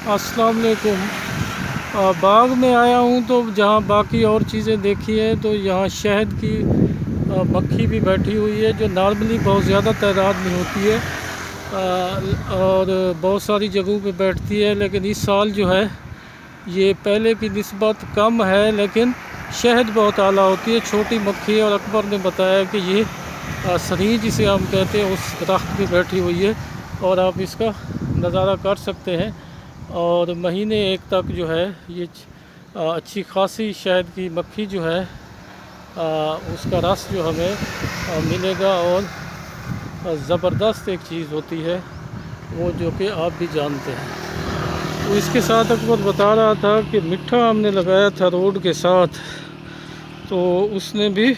अस्सलाम वालेकुम। बाग में आया हूँ तो जहाँ बाकी और चीज़ें देखी हैं तो यहाँ शहद की मक्खी भी बैठी हुई है जो नॉर्मली बहुत ज़्यादा तादाद में होती है और बहुत सारी जगहों पे बैठती है, लेकिन इस साल जो है ये पहले की निस्बत कम है, लेकिन शहद बहुत आला होती है। छोटी मक्खी है और अकबर ने बताया कि ये सरीं जिसे हम कहते हैं उस दरख्त पे बैठी हुई है और आप इसका नज़ारा कर सकते हैं। और महीने एक तक जो है ये अच्छी खासी शहद की मक्खी जो है उसका रस जो हमें मिलेगा और ज़बरदस्त एक चीज़ होती है वो, जो कि आप भी जानते हैं। तो इसके साथ अकबर बता रहा था कि मिठा हमने लगाया था रोड के साथ, तो उसने भी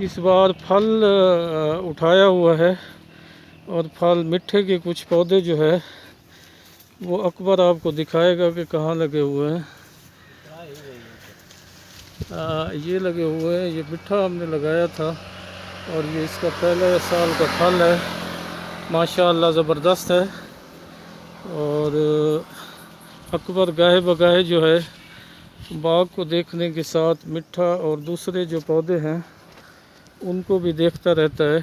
इस बार फल उठाया हुआ है और फल मिठे के कुछ पौधे जो है वो अकबर आपको दिखाएगा कि कहाँ लगे हुए हैं। ये लगे हुए हैं, ये मिठा हमने लगाया था और ये इसका पहले साल का फल है, माशाअल्लाह ज़बरदस्त है। और अकबर गाहे बगाहे जो है बाग को देखने के साथ मिठा और दूसरे जो पौधे हैं उनको भी देखता रहता है।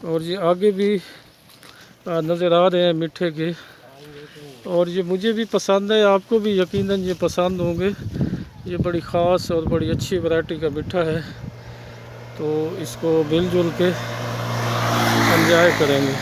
और ये आगे भी नज़र आ रहे हैं मिठे के, और ये मुझे भी पसंद है, आपको भी यकीनन ये पसंद होंगे। ये बड़ी ख़ास और बड़ी अच्छी वैरायटी का मिठा है, तो इसको मिलजुल के एंजॉय करेंगे।